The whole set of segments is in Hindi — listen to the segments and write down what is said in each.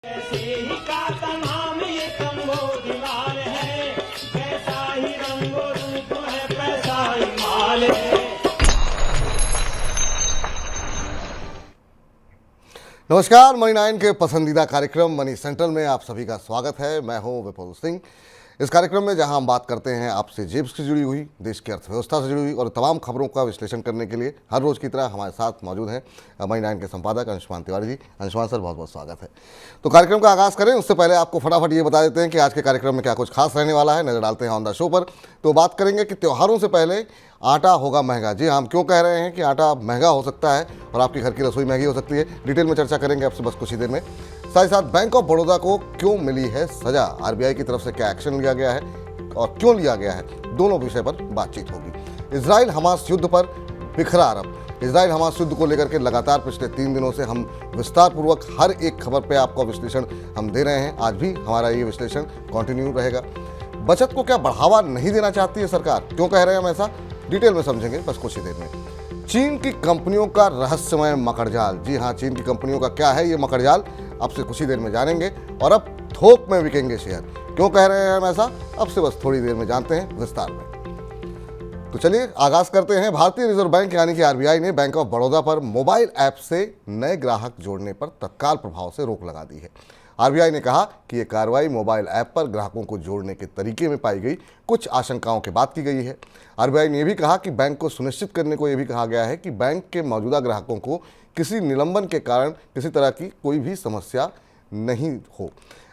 ऐसे ही का नाम ये कंबोधिलाल है, कैसा ही रंगो रूप है, पैसा ही माल है। नमस्कार, मनी 9 के पसंदीदा कार्यक्रम मनी सेंट्रल में आप सभी का स्वागत है। मैं हूं विपुल सिंह। इस कार्यक्रम में जहां हम बात करते हैं आपसे जेब से जुड़ी हुई, देश की अर्थव्यवस्था से जुड़ी हुई और तमाम खबरों का विश्लेषण करने के लिए हर रोज़ की तरह हमारे साथ मौजूद हैं मनी 9 के संपादक अंशुमान तिवारी जी। अंशुमान सर, बहुत बहुत स्वागत है। तो कार्यक्रम का आगाज़ करें उससे पहले आपको फटाफट ये बता देते हैं कि आज के कार्यक्रम में क्या कुछ खास रहने वाला है। नज़र डालते हैं ऑन द शो पर। तो बात करेंगे कि त्योहारों से पहले आटा होगा महंगा। जी हाँ, हम क्यों कह रहे हैं कि आटा महंगा हो सकता है और आपकी घर की रसोई महंगी हो सकती है, डिटेल में चर्चा करेंगे आपसे बस कुछ ही देर में। साथ ही साथ बैंक ऑफ बड़ौदा को क्यों मिली है सजा, आरबीआई की तरफ से क्या एक्शन लिया गया है और क्यों लिया गया है, दोनों विषय पर बातचीत होगी। इजराइल हमास युद्ध पर बिखरा अरब। इजराइल हमास युद्ध को लेकर के लगातार पिछले 3 दिनों से हम विस्तार पूर्वक हर एक खबर पे आपको विश्लेषण हम दे रहे हैं। आज भी हमारा ये विश्लेषण कंटिन्यू रहेगा। बचत को क्या बढ़ावा नहीं देना चाहती है सरकार, क्यों कह रहे हैं हम ऐसा, डिटेल में समझेंगे बस कुछ ही देर में। चीन की कंपनियों का रहस्यमय मकड़जाल। जी हाँ, चीन की कंपनियों का क्या है ये मकड़जाल, आपसे कुछ ही देर में जानेंगे। और अब थोक में बिकेंगे शेयर, क्यों कह रहे हैं हम ऐसा, अब से बस थोड़ी देर में जानते हैं विस्तार में। तो चलिए आगाज करते हैं। भारतीय रिजर्व बैंक यानी कि आरबीआई ने बैंक ऑफ बड़ौदा पर मोबाइल ऐप से नए ग्राहक जोड़ने पर तत्काल प्रभाव से रोक लगा दी है। आरबीआई ने कहा कि यह कार्रवाई मोबाइल ऐप पर ग्राहकों को जोड़ने के तरीके में पाई गई कुछ आशंकाओं के बाद की गई है। आरबीआई ने यह भी कहा कि बैंक को सुनिश्चित करने को यह भी कहा गया है कि बैंक के मौजूदा ग्राहकों को किसी निलंबन के कारण किसी तरह की कोई भी समस्या नहीं हो।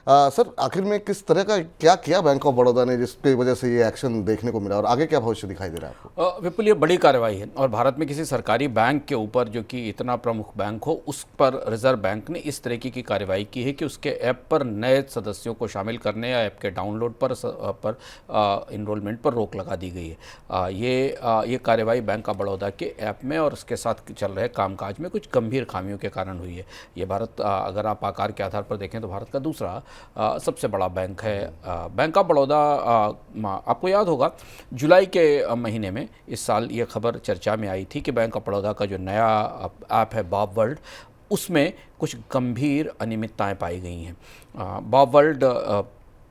सर, आखिर में किस तरह का क्या किया बैंक ऑफ बड़ौदा ने जिसकी वजह से ये एक्शन देखने को मिला और आगे क्या भविष्य दिखाई दे रहा है आपको? विपुल, ये बड़ी कार्रवाई है और भारत में किसी सरकारी बैंक के ऊपर, जो कि इतना प्रमुख बैंक हो, उस पर रिजर्व बैंक ने इस तरीके की कार्रवाई की है कि उसके ऐप पर नए सदस्यों को शामिल करने या ऐप के डाउनलोड पर इनरोलमेंट पर रोक लगा दी गई है। ये कार्रवाई बैंक ऑफ बड़ौदा के ऐप में और उसके साथ चल रहे कामकाज में कुछ गंभीर खामियों के कारण हुई है। ये भारत, अगर आप आकार के आधार पर देखें तो भारत का दूसरा सबसे बड़ा बैंक है। बैंक ऑफ बड़ौदा, आपको याद होगा जुलाई के महीने में इस साल ये खबर चर्चा में आई थी कि बैंक ऑफ बड़ौदा का जो नया ऐप है बॉब वर्ल्ड, उसमें कुछ गंभीर अनियमितताएं पाई गई हैं। बॉब वर्ल्ड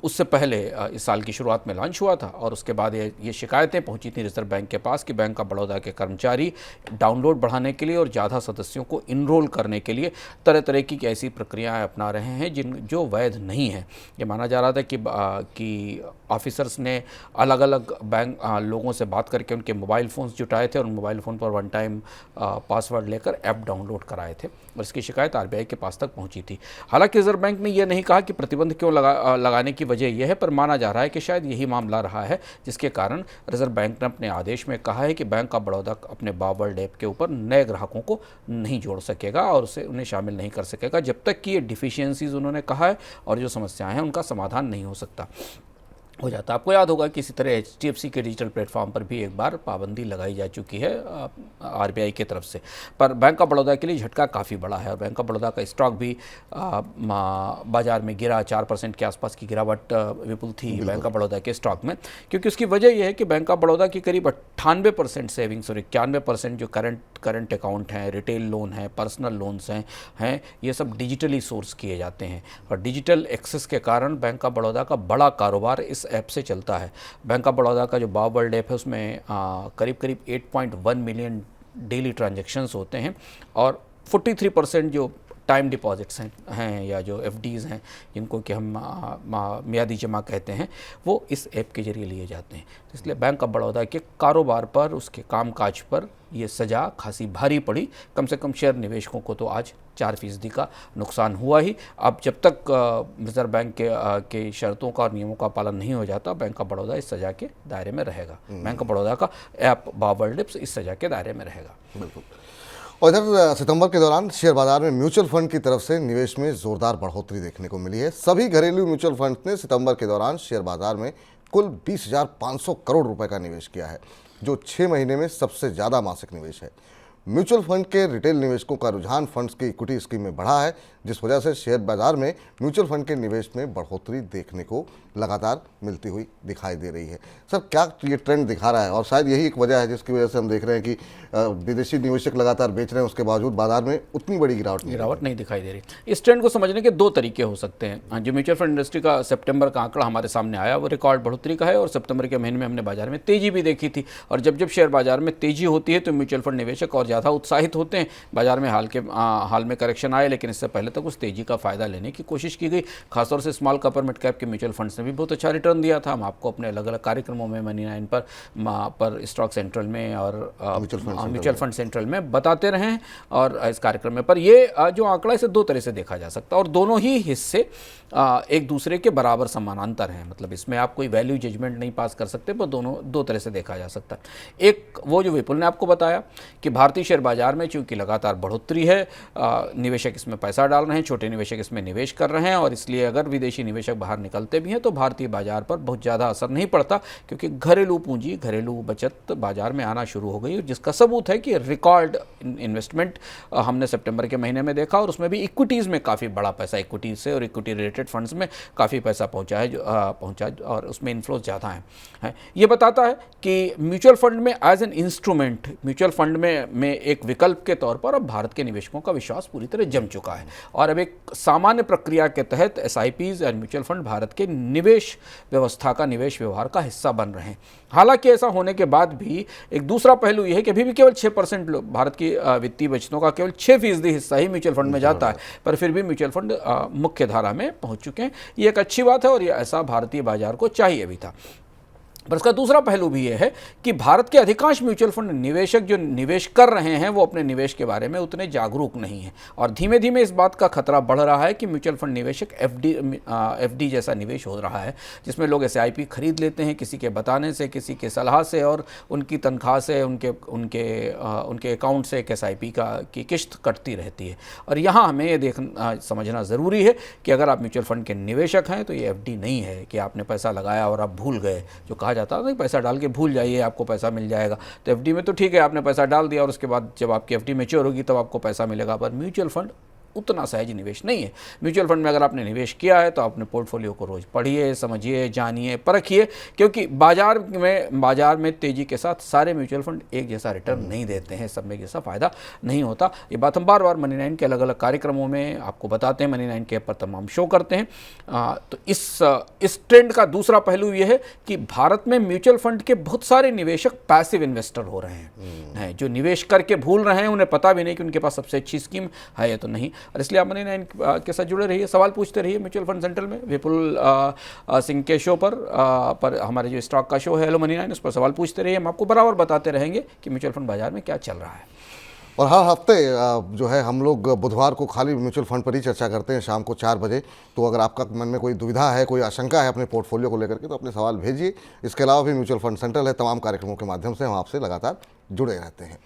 उससे पहले इस साल की शुरुआत में लॉन्च हुआ था और उसके बाद ये शिकायतें पहुंची थी रिजर्व बैंक के पास कि बैंक ऑफ बड़ौदा के कर्मचारी डाउनलोड बढ़ाने के लिए और ज़्यादा सदस्यों को इनरोल करने के लिए तरह तरह की ऐसी प्रक्रियाएं अपना रहे हैं जो वैध नहीं है। ये माना जा रहा था कि ऑफिसर्स ने अलग अलग बैंक लोगों से बात करके उनके मोबाइल फ़ोन्स जुटाए थे और उन मोबाइल फ़ोन पर वन टाइम पासवर्ड लेकर ऐप डाउनलोड कराए थे और इसकी शिकायत आरबीआई के पास तक पहुंची थी। हालांकि रिजर्व बैंक ने यह नहीं कहा कि प्रतिबंध क्यों लगाने की वजह यह है, पर माना जा रहा है कि शायद यही मामला रहा है जिसके कारण रिजर्व बैंक ने अपने आदेश में कहा है कि बैंक ऑफ बड़ौदा अपने बॉब वर्ल्ड ऐप के ऊपर नए ग्राहकों को नहीं जोड़ सकेगा और उन्हें शामिल नहीं कर सकेगा जब तक कि ये डिफिशियंसीज उन्होंने कहा है और जो समस्याएं हैं उनका समाधान नहीं हो जाता। आपको याद होगा कि इसी तरह HDFC के डिजिटल प्लेटफॉर्म पर भी एक बार पाबंदी लगाई जा चुकी है आरबीआई की तरफ से, पर बैंक ऑफ बड़ौदा के लिए झटका काफ़ी बड़ा है और बैंक ऑफ बड़ौदा का स्टॉक भी बाजार में गिरा। 4% के आसपास की गिरावट विपुल थी बैंक ऑफ बड़ौदा के स्टॉक में, क्योंकि उसकी वजह यह है कि बैंक ऑफ बड़ौदा की करीब 98% सेविंग्स और 91% जो करंट अकाउंट हैं, रिटेल लोन हैं, पर्सनल लोन्स हैं, ये सब डिजिटली सोर्स किए जाते हैं और डिजिटल एक्सेस के कारण बैंक ऑफ बड़ौदा का बड़ा कारोबार इस ऐप से चलता है। बैंक ऑफ बड़ौदा का जो बॉब वर्ल्ड ऐप है उसमें करीब 8.1 मिलियन डेली ट्रांजैक्शंस होते हैं और 43% जो टाइम डिपॉजिट्स हैं या जो एफडीज़ हैं, जिनको कि हम मियादी जमा कहते हैं, वो इस ऐप के जरिए लिए जाते हैं। तो इसलिए बैंक ऑफ बड़ौदा के कारोबार पर, उसके कामकाज पर ये सज़ा खासी भारी पड़ी। कम से कम शेयर निवेशकों को तो आज 4% का नुकसान हुआ ही। अब जब तक रिजर्व बैंक के शर्तों का और नियमों का पालन नहीं हो जाता, बैंक ऑफ बड़ौदा इस सज़ा के दायरे में रहेगा। बैंक ऑफ बड़ौदा का ऐप बॉब वर्ल्ड इस सज़ा के दायरे में रहेगा। बिल्कुल। और इधर सितंबर के दौरान शेयर बाजार में म्यूचुअल फंड की तरफ से निवेश में जोरदार बढ़ोतरी देखने को मिली है। सभी घरेलू म्यूचुअल फंड ने सितंबर के दौरान शेयर बाजार में कुल 20,500 करोड़ रुपए का निवेश किया है, जो 6 महीने में सबसे ज़्यादा मासिक निवेश है। म्यूचुअल फंड के रिटेल निवेशकों का रुझान फंड्स की इक्विटी स्कीम में बढ़ा है, जिस वजह से शेयर बाजार में म्यूचुअल फंड के निवेश में बढ़ोतरी देखने को लगातार मिलती हुई दिखाई दे रही है। सर, क्या ये ट्रेंड दिखा रहा है और शायद यही एक वजह है जिसकी वजह से हम देख रहे हैं कि विदेशी निवेशक लगातार बेच रहे हैं, उसके बावजूद बाजार में उतनी बड़ी गिरावट नहीं दिखाई दे रही। इस ट्रेंड को समझने के दो तरीके हो सकते हैं। जो म्यूचुअल फंड इंडस्ट्री का सितंबर का आंकड़ा हमारे सामने आया वो रिकॉर्ड बढ़ोतरी का है और सितंबर के महीने में हमने बाजार में तेजी भी देखी थी। और जब जब शेयर बाजार में तेजी होती है तो म्यूचुअल फंड निवेशक और ज़्यादा उत्साहित होते हैं। बाजार में हाल में करेक्शन आए, लेकिन इससे पहले तक उस तेजी का फायदा लेने की कोशिश की गई। खासतौर से स्मॉल कैप और मिड कैप के म्यूचुअल फंड्स ने भी बहुत अच्छा रिटर्न दिया था। हम आपको अपने अलग अलग कार्यक्रमों में मनी 9 पर स्टॉक सेंट्रल में और म्यूचुअल फंड सेंट्रल में बताते रहे हैं और इस कार्यक्रम में। पर ये जो आंकड़ा इसे दो तरह से देखा जा सकता है और दोनों ही हिस्से एक दूसरे के बराबर समानांतर हैं। मतलब इसमें आप कोई वैल्यू जजमेंट नहीं पास कर सकते, पर दोनों दो तरह से देखा जा सकता है। एक वो जो विपुल ने आपको बताया कि भारतीय शेयर बाजार में चूंकि लगातार बढ़ोतरी है, निवेशक इसमें पैसा डाल रहे हैं, छोटे निवेशक इसमें निवेश कर रहे हैं और इसलिए अगर विदेशी निवेशक बाहर निकलते भी हैं तो भारतीय बाजार पर बहुत ज़्यादा असर नहीं पड़ता, क्योंकि घरेलू पूंजी, घरेलू बचत बाजार में आना शुरू हो गई, जिसका सबूत है कि रिकॉर्ड इन्वेस्टमेंट हमने सितंबर के महीने में देखा और उसमें भी इक्विटीज़ में काफ़ी बड़ा पैसा, इक्विटीज से और इक्विटी रिलेटेड फंड्स में काफ़ी पैसा पहुंचा और उसमें इन्फ्लोज ज़्यादा है। ये बताता है कि म्यूचुअल फंड में as an instrument, mutual fund में एक विकल्प के तौर पर अब भारत के निवेशकों का विश्वास पूरी तरह जम चुका है और अब एक सामान्य प्रक्रिया के तहत SIPs और म्यूचुअल फंड भारत के निवेश व्यवस्था का, निवेश व्यवहार का हिस्सा बन रहे हैं। हालांकि ऐसा होने के बाद भी एक दूसरा पहलू यह है कि अभी भी केवल 6% भारत की वित्तीय बचतों का केवल 6% हिस्सा ही म्यूचुअल फंड में जाता है, पर फिर भी म्यूचुअल फंड मुख्य धारा में पहुंच चुके हैं। ये एक अच्छी बात है और ये ऐसा भारतीय बाजार को चाहिए भी था। पर इसका दूसरा पहलू भी ये है कि भारत के अधिकांश म्यूचुअल फंड निवेशक जो निवेश कर रहे हैं वो अपने निवेश के बारे में उतने जागरूक नहीं हैं और धीमे धीमे इस बात का खतरा बढ़ रहा है कि म्यूचुअल फंड निवेशक FD जैसा निवेश हो रहा है, जिसमें लोग SIP खरीद लेते हैं किसी के बताने से, किसी के सलाह से और उनकी तनख्वाह से, उनके अकाउंट से एक SIP की किश्त कटती रहती है। और यहाँ हमें ये समझना ज़रूरी है कि अगर आप म्यूचुअल फंड के निवेशक हैं तो ये FD नहीं है कि आपने पैसा लगाया और आप भूल गए। जो कहा जाता है पैसा डाल के भूल जाइए, आपको पैसा मिल जाएगा। तो FD में तो ठीक है, आपने पैसा डाल दिया और उसके बाद जब आपकी FD मैच्योर होगी तब आपको पैसा मिलेगा, पर म्यूचुअल फंड उतना सहज निवेश नहीं है। म्यूचुअल फंड में अगर आपने निवेश किया है तो अपने पोर्टफोलियो को रोज़ पढ़िए, समझिए, जानिए, परखिए, क्योंकि बाजार में तेज़ी के साथ सारे म्यूचुअल फंड एक जैसा रिटर्न नहीं देते हैं, सब में जैसा फ़ायदा नहीं होता। ये बात हम बार बार मनी 9 के अलग अलग कार्यक्रमों में आपको बताते हैं, मनी 9 के पर तमाम शो करते हैं। तो इस ट्रेंड का दूसरा पहलू ये है कि भारत में म्यूचुअल फंड के बहुत सारे निवेशक पैसिव इन्वेस्टर हो रहे हैं, जो निवेश करके भूल रहे हैं, उन्हें पता भी नहीं कि उनके पास सबसे अच्छी स्कीम है या तो नहीं। और इसलिए आप मनी 9 के साथ जुड़े रहिए, सवाल पूछते रहिए म्यूचुअल फंड सेंट्रल में, विपुल सिंह के शो पर हमारे जो स्टॉक का शो है हेलो मनी 9, उस पर सवाल पूछते रहिए। हम आपको बराबर बताते रहेंगे कि म्यूचुअल फंड बाजार में क्या चल रहा है। और हर हफ्ते जो है हम लोग बुधवार को खाली म्यूचुअल फंड पर ही चर्चा करते हैं शाम को 4 बजे। तो अगर आपका मन में कोई दुविधा है, कोई आशंका है अपने पोर्टफोलियो को लेकर के, तो अपने सवाल भेजिए। इसके अलावा भी म्यूचुअल फंड सेंट्रल है, तमाम कार्यक्रमों के माध्यम से हम आपसे लगातार जुड़े रहते हैं।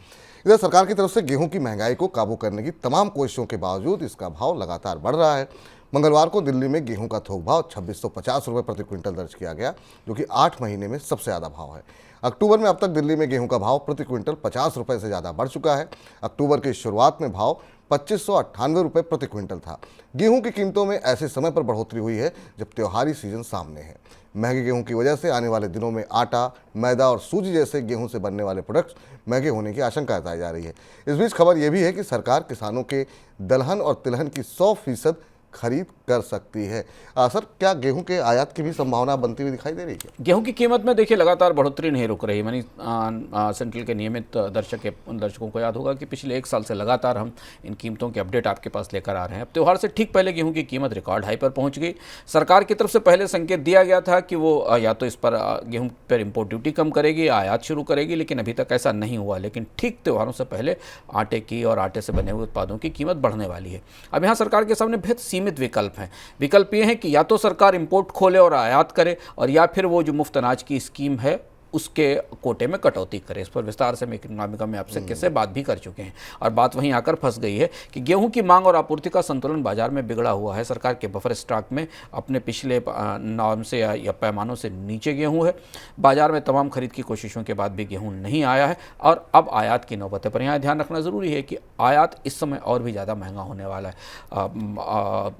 इधर सरकार की तरफ से गेहूं की महंगाई को काबू करने की तमाम कोशिशों के बावजूद इसका भाव लगातार बढ़ रहा है। मंगलवार को दिल्ली में गेहूं का थोक भाव 2650 रुपये प्रति क्विंटल दर्ज किया गया, जो कि 8 महीने में सबसे ज़्यादा भाव है। अक्टूबर में अब तक दिल्ली में गेहूं का भाव प्रति क्विंटल 50 रुपये से ज़्यादा बढ़ चुका है। अक्टूबर की शुरुआत में भाव 2598 रुपये प्रति क्विंटल था। गेहूं की कीमतों में ऐसे समय पर बढ़ोतरी हुई है जब त्योहारी सीजन सामने है। महंगे गेहूं की वजह से आने वाले दिनों में आटा, मैदा और सूजी जैसे गेहूं से बनने वाले प्रोडक्ट्स महंगे होने की आशंका जताई जा रही है। इस बीच खबर यह भी है कि सरकार किसानों के दलहन और तिलहन की 100% खरीद कर सकती है। सर, क्या गेहूं के आयात की भी संभावना बनती हुई दिखाई दे रही है? गेहूं की कीमत में देखिए लगातार बढ़ोतरी नहीं रुक रही। मनी सेंट्रल के नियमित दर्शकों को याद होगा कि पिछले 1 साल से लगातार हम इन कीमतों के अपडेट आपके पास लेकर आ रहे हैं। अब त्यौहार से ठीक पहले गेहूं की कीमत रिकॉर्ड हाई पर पहुंच गई। सरकार की तरफ से पहले संकेत दिया गया था कि वो या तो इस पर गेहूं पर इम्पोर्ट ड्यूटी कम करेगी, आयात शुरू करेगी, लेकिन अभी तक ऐसा नहीं हुआ। लेकिन ठीक त्योहारों से पहले आटे की और आटे से बने हुए उत्पादों की कीमत बढ़ने वाली है। अब यहाँ सरकार के सामने बेहद सीमित विकल्प हैं। विकल्प ये है कि या तो सरकार इंपोर्ट खोले और आयात करे, और या फिर वो जो मुफ्त अनाज की स्कीम है उसके कोटे में कटौती करे। इस पर विस्तार से मेक इन इकोनॉमिका में आपसे कैसे बात भी कर चुके हैं और बात वहीं आकर फंस गई है कि गेहूं की मांग और आपूर्ति का संतुलन बाजार में बिगड़ा हुआ है। सरकार के बफर स्टॉक में अपने पिछले नॉर्म से या पैमानों से नीचे गेहूं है। बाजार में तमाम खरीद की कोशिशों के बाद भी गेहूं नहीं आया है और अब आयात की नौबत है। पर यहाँ ध्यान रखना ज़रूरी है कि आयात इस समय और भी ज़्यादा महंगा होने वाला है।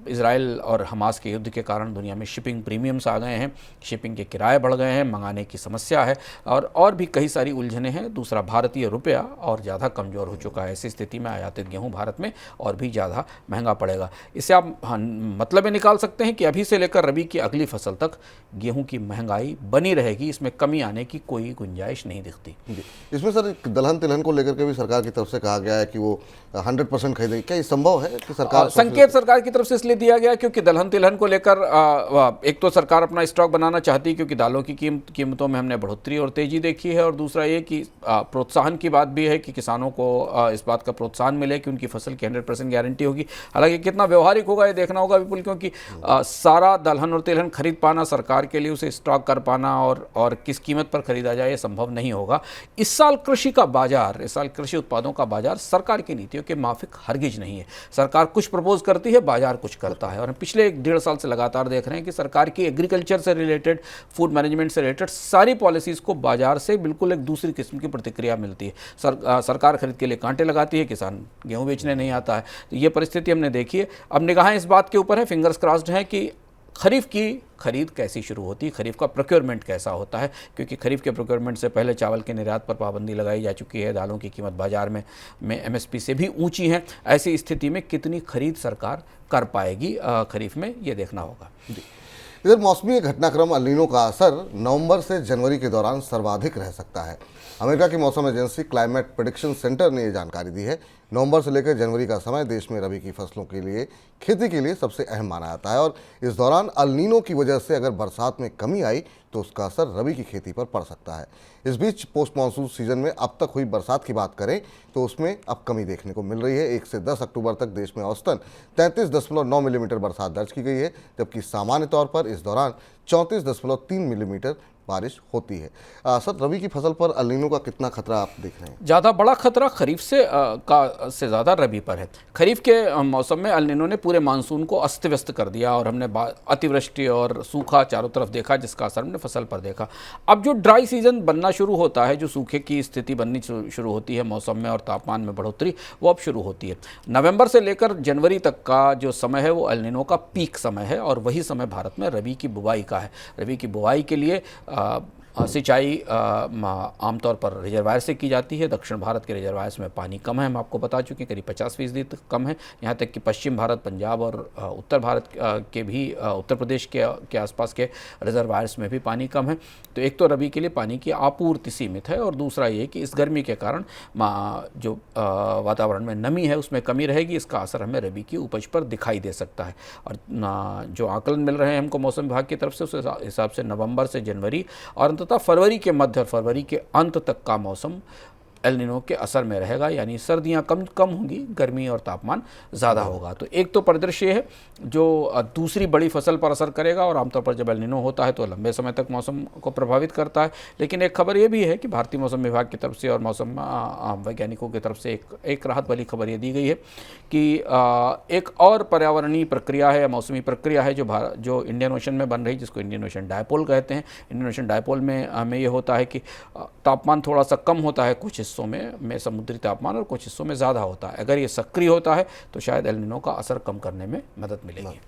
इजराइल और हमास के युद्ध के कारण दुनिया में शिपिंग प्रीमियम्स आ गए हैं, शिपिंग के किराए बढ़ गए हैं, मंगाने की समस्या है और भी कई सारी उलझने हैं। दूसरा, भारतीय रुपया और ज़्यादा कमज़ोर हो चुका है। ऐसी स्थिति में आयातित गेहूँ भारत में और भी ज़्यादा महंगा पड़ेगा। इससे आप मतलब ये निकाल सकते हैं कि अभी से लेकर रबी की अगली फसल तक गेहूं की महंगाई बनी रहेगी, इसमें कमी आने की कोई गुंजाइश नहीं दिखती। इसमें सर दलहन तिलहन को लेकर के भी सरकार की तरफ से कहा गया है कि वो 100% खरीदेगी। क्या ये संभव है कि सरकार संकेत सरकार की तरफ से इसलिए दिया गया क्योंकि दलहन तिलहन को लेकर एक तो सरकार अपना स्टॉक बनाना चाहती है क्योंकि दालों की कीमतों में हमने बढ़ोतरी और तेजी देखी है, और दूसरा ये कि प्रोत्साहन की बात भी है कि किसानों को इस बात का प्रोत्साहन मिले कि उनकी फसल की 100% गारंटी होगी। हालांकि कितना व्यवहारिक होगा ये देखना होगा विपुल, क्योंकि सारा दलहन और तिलहन खरीद पाना, सरकार के लिए उसे स्टॉक कर पाना और किस कीमत पर खरीदा जाए ये संभव नहीं होगा। इस साल कृषि का बाजार, इस साल कृषि उत्पादों का बाजार सरकार की नीतियों के माफिक हरगिज नहीं है। सरकार कुछ प्रपोज करती है, बाजार कुछ करता है, और हम पिछले 1-1.5 साल से लगातार देख रहे हैं कि सरकार की एग्रीकल्चर से रिलेटेड, फूड मैनेजमेंट से रिलेटेड सारी पॉलिसीज़ को बाजार से बिल्कुल एक दूसरी किस्म की प्रतिक्रिया मिलती है। सरकार खरीद के लिए कांटे लगाती है, किसान गेहूँ बेचने नहीं आता है। तो ये परिस्थिति हमने देखी है। अब निगाहें इस बात के ऊपर है, फिंगर्स क्रॉस्ड हैं कि खरीफ की खरीद कैसी शुरू होती है, खरीफ का प्रोक्योरमेंट कैसा होता है, क्योंकि खरीफ के प्रोक्योरमेंट से पहले चावल के निर्यात पर पाबंदी लगाई जा चुकी है। दालों की कीमत बाजार में MSP से भी ऊंची है। ऐसी स्थिति में कितनी खरीद सरकार कर पाएगी खरीफ में, ये देखना होगा। इधर मौसमी घटनाक्रम अल नीनो का असर नवंबर से जनवरी के दौरान सर्वाधिक रह सकता है। अमेरिका की मौसम एजेंसी क्लाइमेट प्रेडिक्शन सेंटर ने ये जानकारी दी है। नवंबर से लेकर जनवरी का समय देश में रबी की फसलों के लिए, खेती के लिए सबसे अहम माना जाता है, और इस दौरान अल नीनो की वजह से अगर बरसात में कमी आई तो उसका असर रबी की खेती पर पड़ सकता है। इस बीच पोस्ट मानसून सीजन में अब तक हुई बरसात की बात करें तो उसमें अब कमी देखने को मिल रही है। 1 से 10 अक्टूबर तक देश में औसतन 33.9 मिलीमीटर बरसात दर्ज की गई है, जबकि सामान्य तौर पर इस दौरान 34.3 मिलीमीटर बारिश होती है। सर, रबी की फसल पर अल नीनो का कितना खतरा आप देख रहे हैं? ज़्यादा बड़ा खतरा खरीफ से ज़्यादा रबी पर है। खरीफ के मौसम में अल नीनो ने पूरे मानसून को अस्त व्यस्त कर दिया और हमने अतिवृष्टि और सूखा चारों तरफ देखा, जिसका असर हमने फसल पर देखा। अब जो ड्राई सीजन बनना शुरू होता है, जो सूखे की स्थिति बननी शुरू होती है मौसम में और तापमान में बढ़ोतरी, वो अब शुरू होती है। नवंबर से लेकर जनवरी तक का जो समय है वो अल नीनो का पीक समय है, और वही समय भारत में रबी की बुवाई का है। रबी की बुवाई के लिए सिंचाई आमतौर पर रिजर्वायर से की जाती है। दक्षिण भारत के रिजर्वायर्स में पानी कम है, हम आपको बता चुके हैं, करीब 50% तक कम है। यहाँ तक कि पश्चिम भारत, पंजाब और उत्तर भारत के भी, उत्तर प्रदेश के आसपास के रिजर्वायर्स में भी पानी कम है। तो एक तो रबी के लिए पानी की आपूर्ति सीमित है, और दूसरा ये कि इस गर्मी के कारण जो वातावरण में नमी है उसमें कमी रहेगी। इसका असर हमें रबी की उपज पर दिखाई दे सकता है। और जो आकलन मिल रहे हैं हमको मौसम विभाग की तरफ से, उस हिसाब से नवंबर से जनवरी और फरवरी के मध्य और फरवरी के अंत तक का मौसम एल नीनो के असर में रहेगा, यानी सर्दियां कम होंगी, गर्मी और तापमान ज़्यादा होगा। तो एक तो परिदृश्य है जो दूसरी बड़ी फसल पर असर करेगा, और आमतौर पर जब एल नीनो होता है तो लंबे समय तक मौसम को प्रभावित करता है। लेकिन एक खबर ये भी है कि भारतीय मौसम विभाग की तरफ से और मौसम वैज्ञानिकों की तरफ से एक राहत वाली खबर ये दी गई है कि एक और पर्यावरणीय प्रक्रिया है, मौसमी प्रक्रिया है जो इंडियन ओशन में बन रही है, जिसको इंडियन ओशन डायपोल कहते हैं। इंडियन ओशन डायपोल में ये होता है कि तापमान थोड़ा सा कम होता है कुछ हिस्सों में समुद्री तापमान, और कुछ हिस्सों में ज़्यादा होता है। अगर ये सक्रिय होता है तो शायद एल नीनो का असर कम करने में मदद मिलेगी।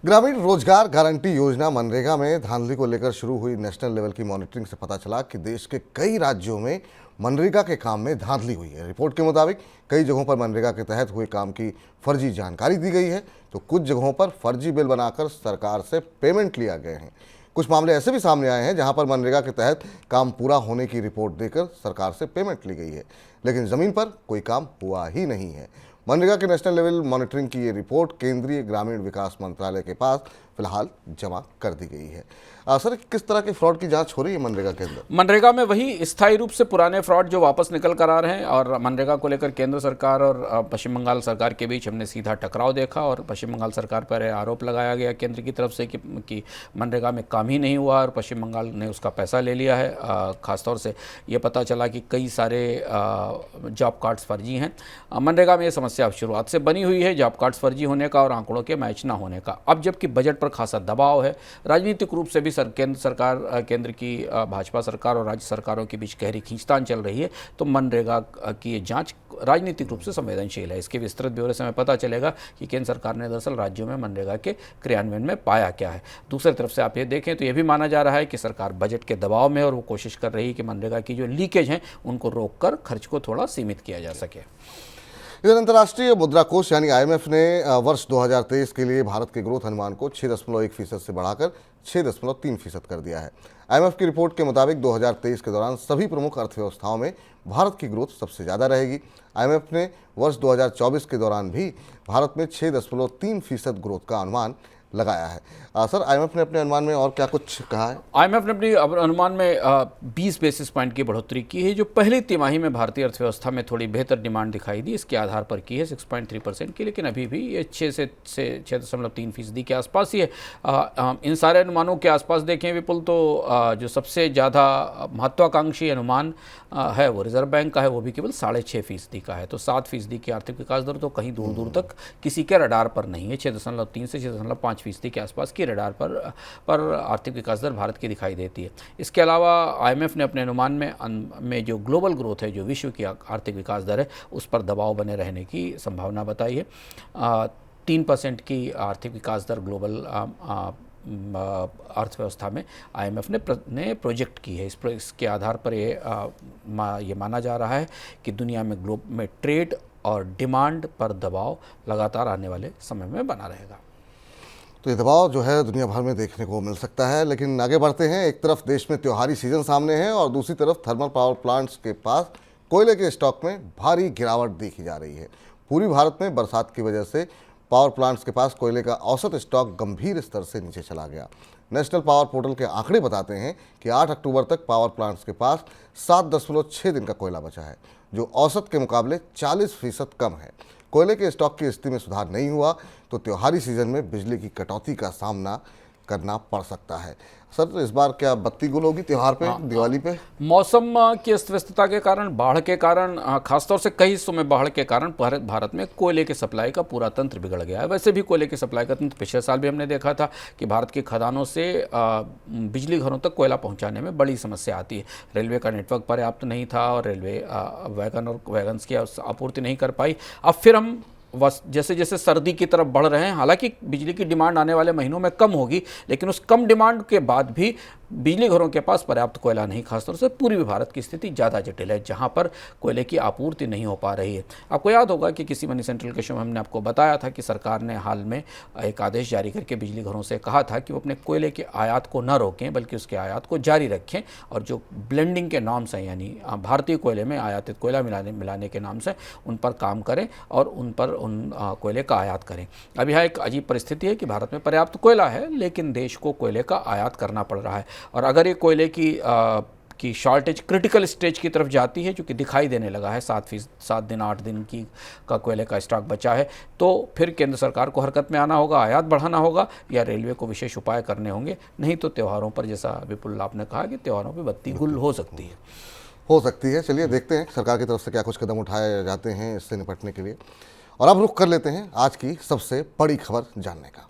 ग्रामीण रोजगार गारंटी योजना मनरेगा में धांधली को लेकर शुरू हुई नेशनल लेवल की मॉनिटरिंग से पता चला कि देश के कई राज्यों में मनरेगा के काम में धांधली हुई है। रिपोर्ट के मुताबिक कई जगहों पर मनरेगा के तहत हुए काम की फर्जी जानकारी दी गई है, तो कुछ जगहों पर फर्जी बिल बनाकर सरकार से पेमेंट लिया गए हैं। कुछ मामले ऐसे भी सामने आए हैं जहां पर मनरेगा के तहत काम पूरा होने की रिपोर्ट देकर सरकार से पेमेंट ली गई है, लेकिन ज़मीन पर कोई काम हुआ ही नहीं है। मनरेगा के नेशनल लेवल मॉनिटरिंग की ये रिपोर्ट केंद्रीय ग्रामीण विकास मंत्रालय के पास फिलहाल जमा कर दी गई है। सर, किस तरह के फ्रॉड की जांच हो रही है मनरेगा के अंदर? मनरेगा में वही स्थायी रूप से पुराने फ्रॉड जो वापस निकल कर आ रहे हैं, और मनरेगा को लेकर केंद्र सरकार और पश्चिम बंगाल सरकार के बीच हमने सीधा टकराव देखा और पश्चिम बंगाल सरकार पर आरोप लगाया गया केंद्र की तरफ से कि मनरेगा में काम ही नहीं हुआ और पश्चिम बंगाल ने उसका पैसा ले लिया है। खासतौर से ये पता चला कि कई सारे जॉब कार्ड्स फर्जी हैं। मनरेगा में ये समस्या अब शुरुआत से बनी हुई है, जॉब कार्ड्स फर्जी होने का और आंकड़ों के मैच ना होने का। अब जबकि बजट पर खासा दबाव है, राजनीतिक रूप से भी केंद्र की भाजपा सरकार और राज्य सरकारों के बीच गहरी खींचतान चल रही है, तो मनरेगा की ये जांच राजनीतिक रूप से संवेदनशील है। इसके विस्तृत ब्यौरे से हमें पता चलेगा कि केंद्र सरकार ने दरअसल राज्यों में मनरेगा के क्रियान्वयन में पाया क्या है। दूसरी तरफ से आप ये देखें तो ये भी माना जा रहा है कि सरकार बजट के दबाव में और वो कोशिश कर रही है कि मनरेगा की जो लीकेज हैं उनको रोककर खर्च को थोड़ा सीमित किया जा सके। इधर अंतर्राष्ट्रीय मुद्रा कोष यानी IMF ने वर्ष 2023 के लिए भारत के ग्रोथ अनुमान को 6.1% से बढ़ाकर 6.3% कर दिया है। IMF की रिपोर्ट के मुताबिक 2023 के दौरान सभी प्रमुख अर्थव्यवस्थाओं में भारत की ग्रोथ सबसे ज़्यादा रहेगी। IMF ने वर्ष 2024 के दौरान भी भारत में 6.3% ग्रोथ का अनुमान लगाया है। सर, IMF ने अपने अनुमान में और क्या कुछ कहा है? IMF ने अपने अनुमान में 20 बेसिस पॉइंट की बढ़ोतरी की है, जो पहली तिमाही में भारतीय अर्थव्यवस्था में थोड़ी बेहतर डिमांड दिखाई दी, इसके आधार पर की है 6.3% की, लेकिन अभी भी ये 6 से 6.3% के आसपास ही है। इन सारे अनुमानों के आसपास देखें विपुल, तो जो सबसे ज़्यादा महत्वाकांक्षी अनुमान है वो रिजर्व बैंक का है, वो भी केवल 6.5% का है। तो 7% की आर्थिक विकास दर तो कहीं दूर दूर तक किसी के रडार पर नहीं है। 6.3 से 6.5% के आसपास की रडार पर आर्थिक विकास दर भारत की दिखाई देती है। इसके अलावा IMF ने अपने अनुमान में जो ग्लोबल ग्रोथ है, जो विश्व की आर्थिक विकास दर है, उस पर दबाव बने रहने की संभावना बताई है। 3% की आर्थिक विकास दर ग्लोबल अर्थव्यवस्था में IMF ने प्रोजेक्ट की है। इसके आधार पर ये माना जा रहा है कि दुनिया में ट्रेड और डिमांड पर दबाव लगातार आने वाले समय में बना रहेगा। तो ये दबाव जो है दुनिया भर में देखने को मिल सकता है। लेकिन आगे बढ़ते हैं। एक तरफ देश में त्योहारी सीजन सामने है और दूसरी तरफ थर्मल पावर प्लांट्स के पास कोयले के स्टॉक में भारी गिरावट देखी जा रही है। पूरी भारत में बरसात की वजह से पावर प्लांट्स के पास कोयले का औसत स्टॉक गंभीर स्तर से नीचे चला गया। नेशनल पावर पोर्टल के आंकड़े बताते हैं कि 8 अक्टूबर तक पावर प्लांट्स के पास 7.6 दिन का कोयला बचा है, जो औसत के मुकाबले 40% कम है। कोयले के स्टॉक की स्थिति में सुधार नहीं हुआ तो त्योहारी सीजन में बिजली की कटौती का सामना करना पड़ सकता है। सर, इस बार क्या बत्ती गुल होगी त्यौहार पे, दिवाली पे? मौसम की अस्त व्यस्तता के कारण, बाढ़ के कारण, खासतौर से कई हिस्सों में बाढ़ के कारण भारत में कोयले के सप्लाई का पूरा तंत्र बिगड़ गया है। वैसे भी कोयले के सप्लाई का तंत्र पिछले साल भी हमने देखा था कि भारत की खदानों से बिजली घरों तक कोयला पहुंचाने में बड़ी समस्या आती है। रेलवे का नेटवर्क पर्याप्त नहीं था और रेलवे वैगन्स की आपूर्ति नहीं कर पाई। अब फिर हम जैसे जैसे सर्दी की तरफ बढ़ रहे हैं, हालांकि बिजली की डिमांड आने वाले महीनों में कम होगी, लेकिन उस कम डिमांड के बाद भी बिजली घरों के पास पर्याप्त कोयला नहीं। खासतौर से पूर्वी भारत की स्थिति ज़्यादा जटिल है, जहां पर कोयले की आपूर्ति नहीं हो पा रही है। आपको याद होगा कि किसी मनी सेंट्रल के शो में हमने आपको बताया था कि सरकार ने हाल में एक आदेश जारी करके बिजली घरों से कहा था कि वो अपने कोयले के आयात को न रोकें, बल्कि उसके आयात को जारी रखें और जो ब्लेंडिंग के नॉर्म्स हैं, यानी भारतीय कोयले में आयातित कोयला मिलाने के नाम से, उन पर काम करें और उन कोयले का आयात करें। अब यहाँ एक अजीब परिस्थिति है कि भारत में पर्याप्त कोयला है, लेकिन देश को कोयले का आयात करना पड़ रहा है। और अगर ये कोयले की शॉर्टेज क्रिटिकल स्टेज की तरफ जाती है, जो कि दिखाई देने लगा है, 7 दिन 8 दिन का कोयले का स्टॉक बचा है, तो फिर केंद्र सरकार को हरकत में आना होगा, आयात बढ़ाना होगा या रेलवे को विशेष उपाय करने होंगे। नहीं तो त्योहारों पर, जैसा विपुल आपने कहा, कि त्योहारों पर बत्ती गुल हो सकती है। चलिए देखते हैं सरकार की तरफ से क्या कुछ कदम उठाए जाते हैं इससे निपटने के लिए। और अब रुख कर लेते हैं आज की सबसे बड़ी खबर जानने का।